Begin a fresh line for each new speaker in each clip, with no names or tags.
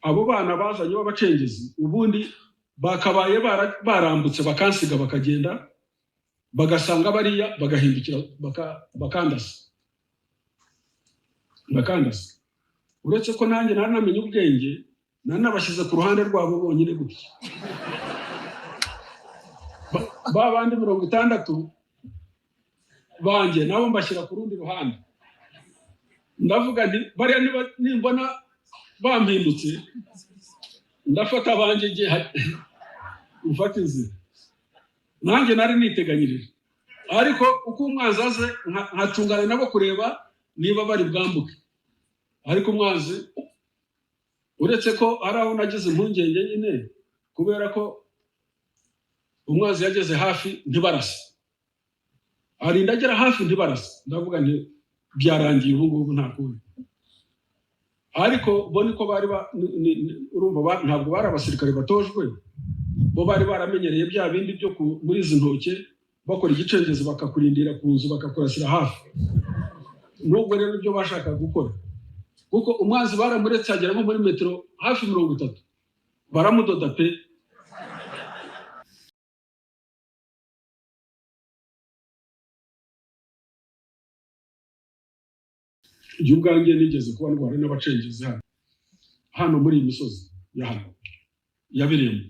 abo bana bazanye b'abacengezi ubundi bakabaye barambutse bakansiga bakagenda bagasanga bariya bagahindukira bakandasa uretse ko nanjye nari namenye ubwenge nanabashyize ku ruhande rwabo bonyine gutya ba bandi 60 banjye nabo mbashyira ku rundi ruhande ndavuga nti bariya nimbona bampindutse ndafata abanje mfata inzira nanjye nari niteganyirije ariko uko umwanzi aze nkacungana nabo kureba niba bari bwambuke ariko umwanzi uretse ko ari aho nagize impungenge nyine kubera ko umwanzi yageze hafi ntibarasa arinda agera hafi ntibarasa ndavuga nti byarangiye ubu ngubu nta kundi ariko bo niko bari urumva ntabwo bari abasirikare batojwe bo bari baramenyereye bya bindi byo muri izi ntoke bakora igicengezi bakakurindira ku nzu bakakurasira hafi nubwo rero ibyo bashakaga gukora kuko umwanzi baramuretse agera nko muri metero hafi 30 baramudoda pe igihe ubwanjye nigeze kuba ndwara n'abacengezi hano muri iyi misozi ya hano ya Birembo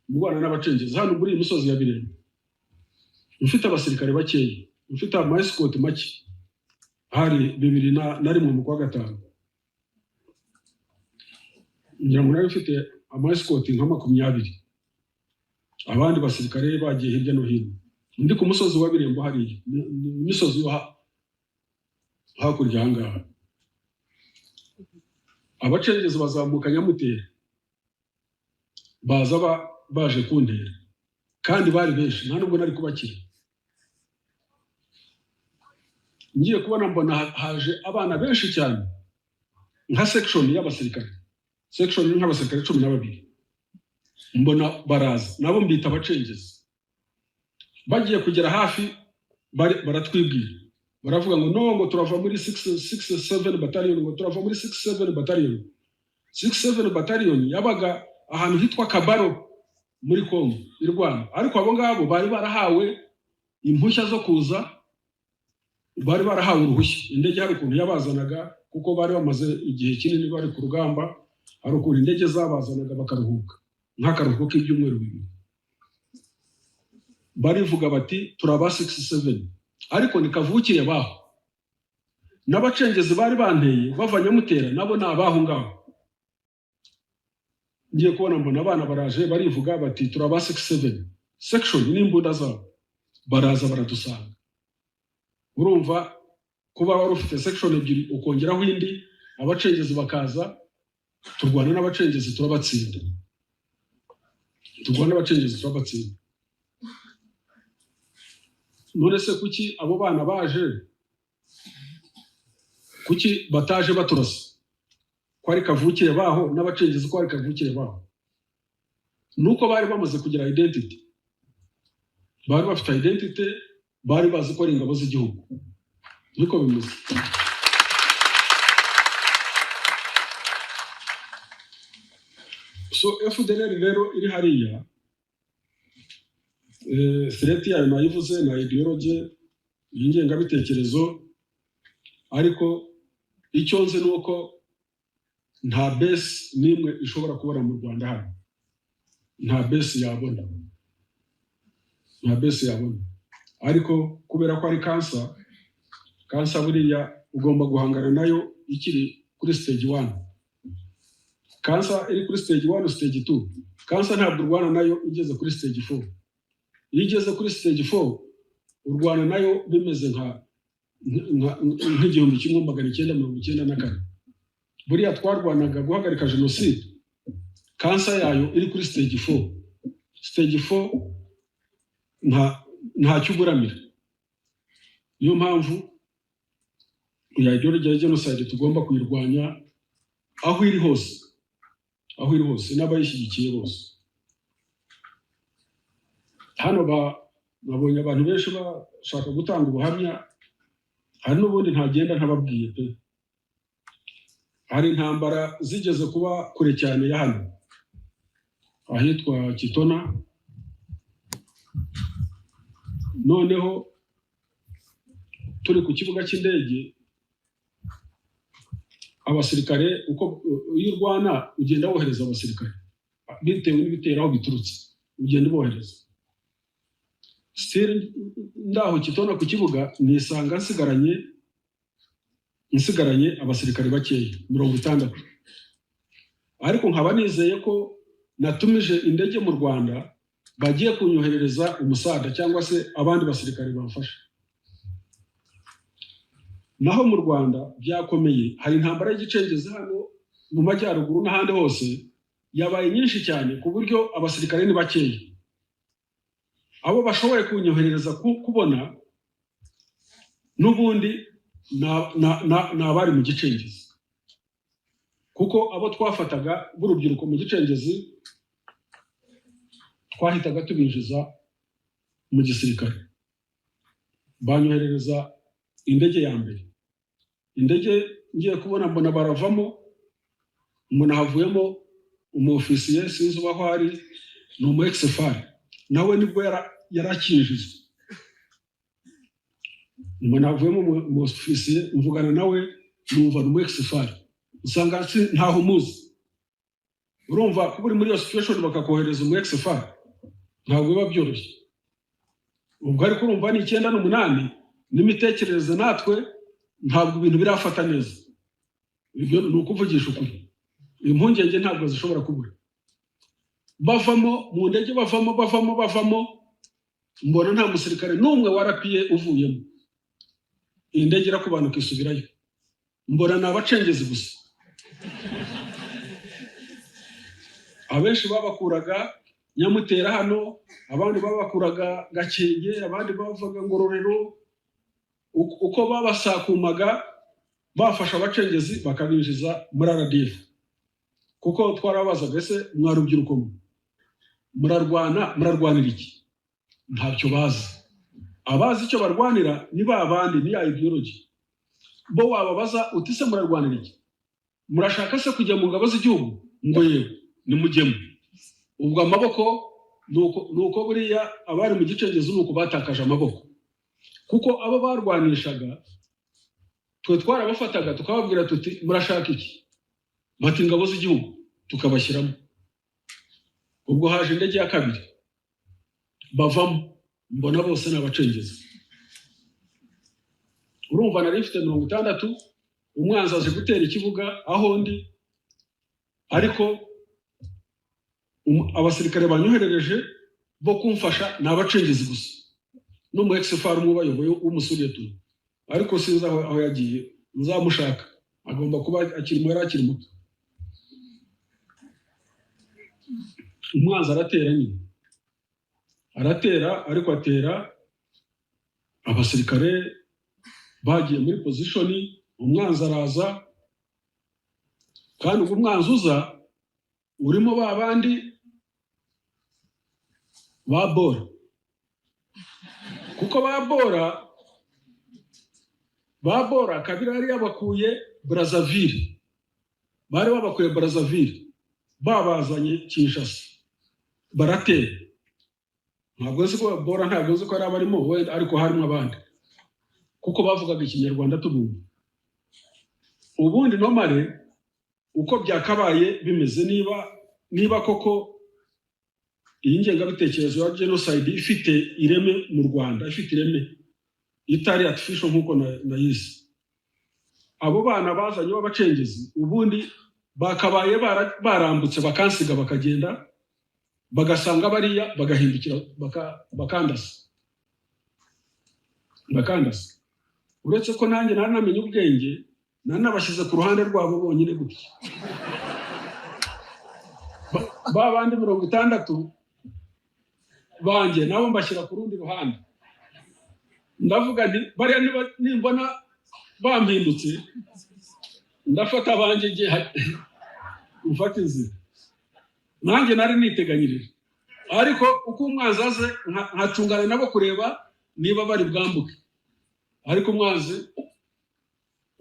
ndwara n'abacengezi hano muri iyi misozi ya Birembo ufite abasirikare bakeya ufite amaescort make hari 2001 mu kwa gatanu ngira ufite amaescort nka 20 abandi basirikare bagiye hirya no hino ndi ku musozi wa Birembo hari imisozi hakurya ahangaha abacengezi bazamuka Nyamutera baza baje kuntera kandi bari benshi nta nubwo nari kubakira ngiye kubona mbona haje abana benshi cyane nka section y'abasirikare section nk'abasirikare 12 mbona baraza nabo mbita abacengezi bagiye kugera hafi baratwibwira baravuga ngo turava muri 67 battalion ngo turava muri 67 battalion 67 battalion yabaga ahantu hitwa Kabaro muri Kongo irwana ariko abo ngabo bari barahawe impushya zo kuza bari barahawe uruhushya indege hari ukuntu yabazanaga kuko bari bamaze igihe kinini bari ku rugamba hari ukuntu indege zabazanaga bakaruhuka nk'akaruhuko k'ibyumweru 2 barivuga bati turaba 67 ariko nikavukire baho n'abacengezi bari banteye bavanye mutera nabo nabaho ngaho ngiye kubona mbona abana baraje barivuga bati turaba 67 section n'imbunda zabo baraza baradusanga urumva kuba wari ufite section ebyiri ukongeraho indi abacengezi bakaza turwana n'abacengezi turabatsinda none se kuki abo bana baje kuki bataje baturasa kwari kavukire baho n'abacengezi kwari kavukire baho nuko bari bamaze kugira identity bari bafite identity bari bazi ko ari ingabo z'igihugu niko bimeze so FDLR rero iri hariya threat yayo nayivuze na ideology y'ingengabitekerezo ariko icyo nzi nuko nta base nimwe ishobora kubona mu Rwanda hano nta base yabona ariko kubera ko ari cancer buriya ugomba guhangana nayo ikiri kuri stage 1 cancer iri kuri stage 1 stage 2 cancer ntabwo urwana nayo igeze kuri stage 4 iyo igeze kuri stage 4 urwana nayo bimeze nk'igihumbi 1994 buriya twarwanaga guhagarika jenoside cancer yayo iri kuri stage 4 stage 4 nta cyuburamira niyo mpamvu ya ideology ya genocide tugomba kuyirwanya aho iri hose n'abayishyigikiye bose hano babonye abantu benshi bashaka gutanga ubuhamya hari n'ubundi ntagenda ntababwiye pe hari intambara zigeze kuba kure cyane ya hano ahitwa Kitona, noneho turi ku kibuga cy'indege, abasirikare uko iyo urwana ugenda wohereza abasirikare bitewe n'ibitero aho biturutse, ugenda bohereza. Ndaho Kitona ku kibuga nisanga nsigaranye abasirikare bakeya 60, ariko nkaba nizeye ko natumije indege mu Rwanda bagiye kunyoherereza umusada cyangwa se abandi basirikare bamfasha. Naho mu Rwanda byakomeye, hari intambara y'igicengezi hano mu majyaruguru n'ahandi hose yabaye nyinshi cyane ku buryo abasirikare ni bakeya. Abo bashoboye kunyoherereza kubona n'ubundi n'abari mu gicengezi, kuko abo twafataga b'urubyiruko mu gicengezi twahitaga tubinjiza mu gisirikare. Banyoherereza indege ya mbere, indege ngiye kubona mbona baravamo, umuntu havuyemo umufisiye sinzi ubaho ari ni umu ex-fari, nawe nibwo yarakinjizwe. Umuntu havuyemo umufisiye mvugana nawe numva ni umu ex-fari, usanga ntaho muzi. Urumva kuba uri muri iyo situation bakakohereza umu ex-fari ntabwo biba byoroshye. Ubwo ariko urumva ni 9 n'8 n'imitekerereze natwe ntabwo ibintu birafata neza. Ibyo ni ukuvugisha ukuri, impungenge ntabwo zishobora kubura. Bavamo mu ndege, bavamo mbona nta musirikare n'umwe warapiye uvuyemo. Indege irakubanuka isubirayo, mbona ni abacengezi gusa. Abenshi babakuraga Nyamutera hano, abandi babakuraga Gakenge, abandi bavaga Ngororero. Uko babasakumaga bafasha abacengezi bakabinjiza muri RDF, kuko twarabazaga ese mwarubyiruko murarwanira iki? Ntacyo bazi. Abazi icyo barwanira ni babandi, ni ya ideology. Bo wababaza uti se murarwanira iki? Murashaka se kujya mu ngabo z'igihugu? Ngo yewe nimujyemo. Ubwo amaboko nuko buriya abari mu gicengezi nuko batakaje amaboko, kuko abo barwanishaga twe twarabafataga tukababwira tuti murashaka iki? Bati ingabo z'igihugu, tukabashyiramo. Ubwo haje indege ya kabiri, bavamo, mbona bose n'abacengezi. Urumva nari mfite 60, umwanzi aje gutera ikibuga aho ndi, ariko abasirikare banyoherereje bo kumfasha n'abacengezi gusa, n'umu ex-fari umwe bayoboye w'umusuriyetu, ariko sinzi aho yagiye, nzamushaka, agomba kuba akiri muto. Umwanzi aratera nyine, aratera, ariko atera abasirikare bagiye muri position. Umwanzi araza, kandi ubwo umwanzi uza urimo babandi babora, kuko babora Kabila yari yabakuye Brazzaville, bari babakuye Brazzaville babazanye Kinshasa, baratera. Ntabwo nzi ko babora, ntabwo nzi ko ari abarimo wenda, ariko harimo abandi, kuko bavugaga Ikinyarwanda tubumva. Ubundi nomare uko byakabaye bimeze, niba koko iyi ngengabitekerezo ya genocide ifite ireme mu Rwanda, ifite ireme itari artificial nkuko nayise, abo bana bazanye b'abacengezi ubundi bakabaye barambutse bakansiga bakagenda, bagasanga bariya bagahindukira bakandasa. Uretse ko nanjye namenye ubwenge, nanabashyize ku ruhande rwabo bonyine gutya. Babandi 60 banjye nabo mbashyira ku rundi ruhande. Ndavuga nti bariya nimbona bampindutse, ndafata abanje ngiye mfata inzira. Nanjye nari niteganyirije, ariko uko umwanzi aze nkacungana nabo kureba niba bari bwambuke. Ariko umwanzi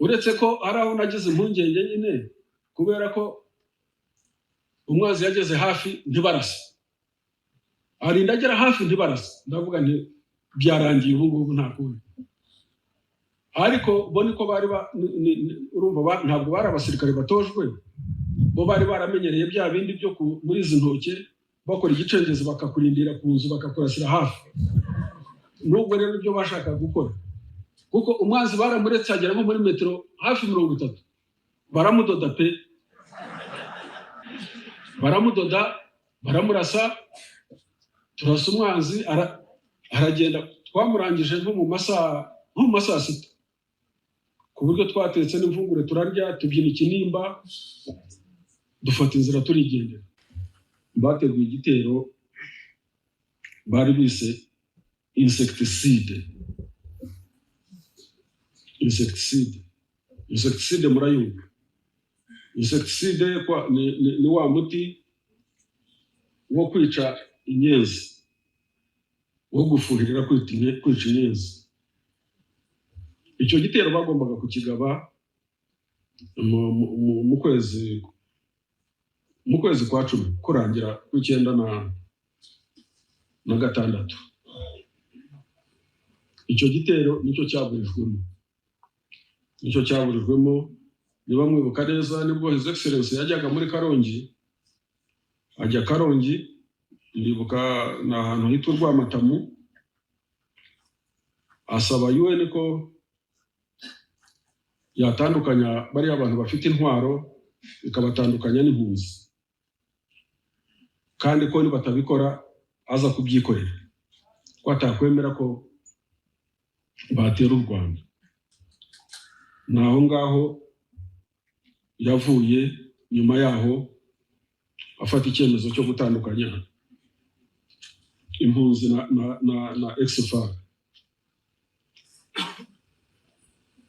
uretse ko ari aho nagize impungenge nyine, kubera ko umwanzi yageze hafi ntibarasa, arinda agera hafi ntibarasa. Ndavuga nti byarangiye ubu ngubu nta kundi. Ariko bo niko bari urumva ntabwo bari abasirikare batojwe, bo bari baramenyereye bya bindi byo muri izi ntoke bakora igicengezi bakakurindira ku nzu bakakurasira hafi. Nubwo rero ibyo bashaka gukora, kuko umwanzi baramuretse agera nko muri metero hafi 30, baramudoda pe, baramudoda, baramurasa, turasa umwanzi aragenda. Twamurangije nko mu masaha 6, ku buryo twatetse n'imvungure turarya, tubyina ikinimba, dufata inzira turigendera. Bateguye igitero bari bise insecticide. Insecticide murayumva? Insecticide ni wa muti wo kwica inyenzi, wo gufuhirira kwica inyenzi. Icyo gitero bagombaga kukigaba mu kwezi kwa 10 kurangira ku 9 na 6. Icyo gitero nicyo cyaburijwemo. Niba mwibuka neza, nibwo His Excellency yajyaga muri Karongi, ajya Karongi, ndibuka ni ahantu hitwa Rwamatamu, asaba UN ko yatandukanya bari abantu bafite intwaro ikabatandukanya n'impunzi, kandi ko nibatabikora aza kubyikorera, ko atakwemera ko batera u Rwanda. Naho ngaho yavuye nyuma yaho afata icyemezo cyo gutandukanya impunzi na exfar.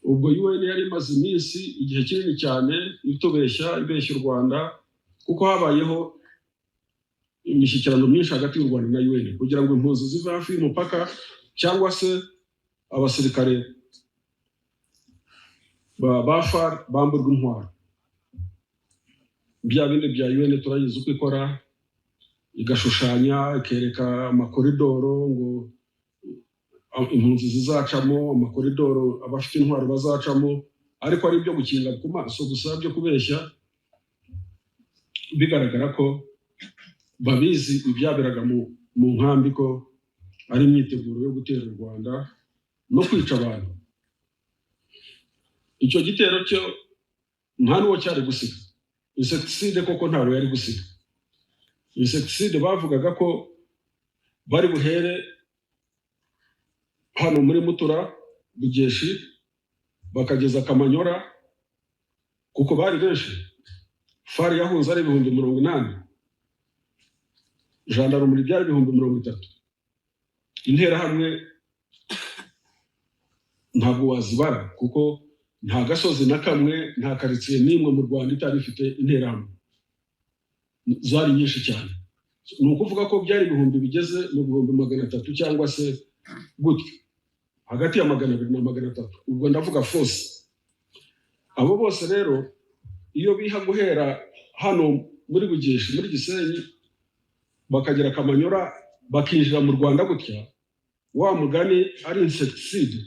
Ubwo UN yari imaze iminsi igihe kinini cyane ibeshya u Rwanda, kuko habayeho imishyikirano myinshi hagati y'u Rwanda na UN kugira ngo impunzi zive hafi y'umupaka, cyangwa se abasirikare ba FAR bamburwa intwaro. Bya bindi bya UN turayizi uko ikora, igashushanya, ikereka amakoridoro ngo impunzi zizacamo, amakoridoro abafite intwaro bazacamo, ariko ari ibyo gukinga ku maso gusa, byo kubeshya. Bigaragara ko babizi ibyaberaga mu nkambi ko ari imyiteguro yo gutera u Rwanda no kwica abantu. Icyo gitero cyo nta n'uwo cyari gusiga. Insecticide koko ntawe yari gusiga. Insecticide bavugaga ko bari buhere hano muri Mutura, Bugeshi, bakageza Kamanyora, kuko bari benshi. FAR yahunze ari 80,000, gendarmerie byari 30,000. Interahamwe ntabwo wazibara, kuko nta gasozi na kamwe, nta karitsiye n'imwe mu Rwanda itari ifite interahamwe. Zari nyinshi cyane. Ni ukuvuga ko byari 1000 bigeze mu 300 cyangwa se gutyo, hagati ya 200 na 300. Ubwo ndavuga force. Abo bose rero iyo biha guhera hano muri Bugeshi, muri Gisenyi, bakagera Kamanyora, bakinjira mu Rwanda gutya, wa mugani ari insecticide,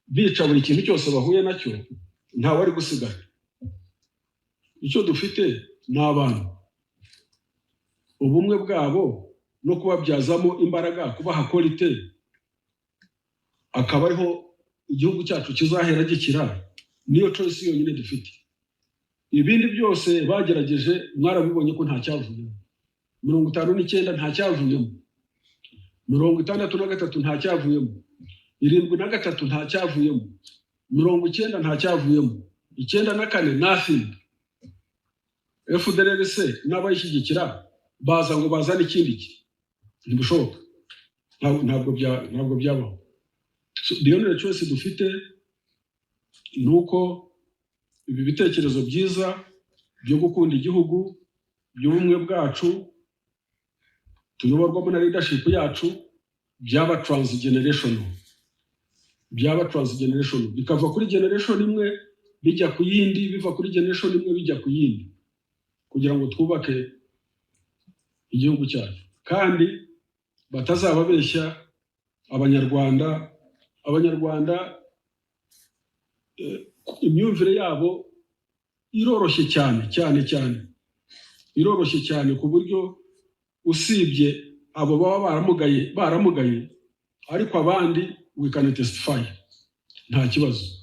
bica buri kintu cyose bahuye nacyo, nta wari gusigara. Icyo dufite ni abantu, ubumwe bwabo no kubabyazamo imbaraga, kubaha quality, akaba ariho igihugu cyacu kizahera gikira. Niyo choice yonyine dufite. Ibindi byose bagerageje, mwarabibonye ko nta cyavuyemo. 59 nta cyavuyemo, 63 nta cyavuyemo, 73 nta cyavuyemo, 90 nta cyavuyemo, 94 nothing. FDLR n'abayishyigikira baza ngo bazane ikindi ntibishoboka. Ntabwo byabaho. The only choice dufite nuko ibi bitekerezo byiza byo gukunda igihugu, by'ubumwe bwacu, tuyoborwamo na leadership yacu, byaba transgenerational, bikava kuri generation imwe bijya ku yindi, biva kuri generation imwe bijya ku yindi, kugira ngo twubake igihugu cyacu. Kandi batazababeshya abanyarwanda imyumvire yabo iroroshye cyane iroroshye cyane ku buryo usibye abo baba baramugaye ariko abandi we can testify nta kibazo.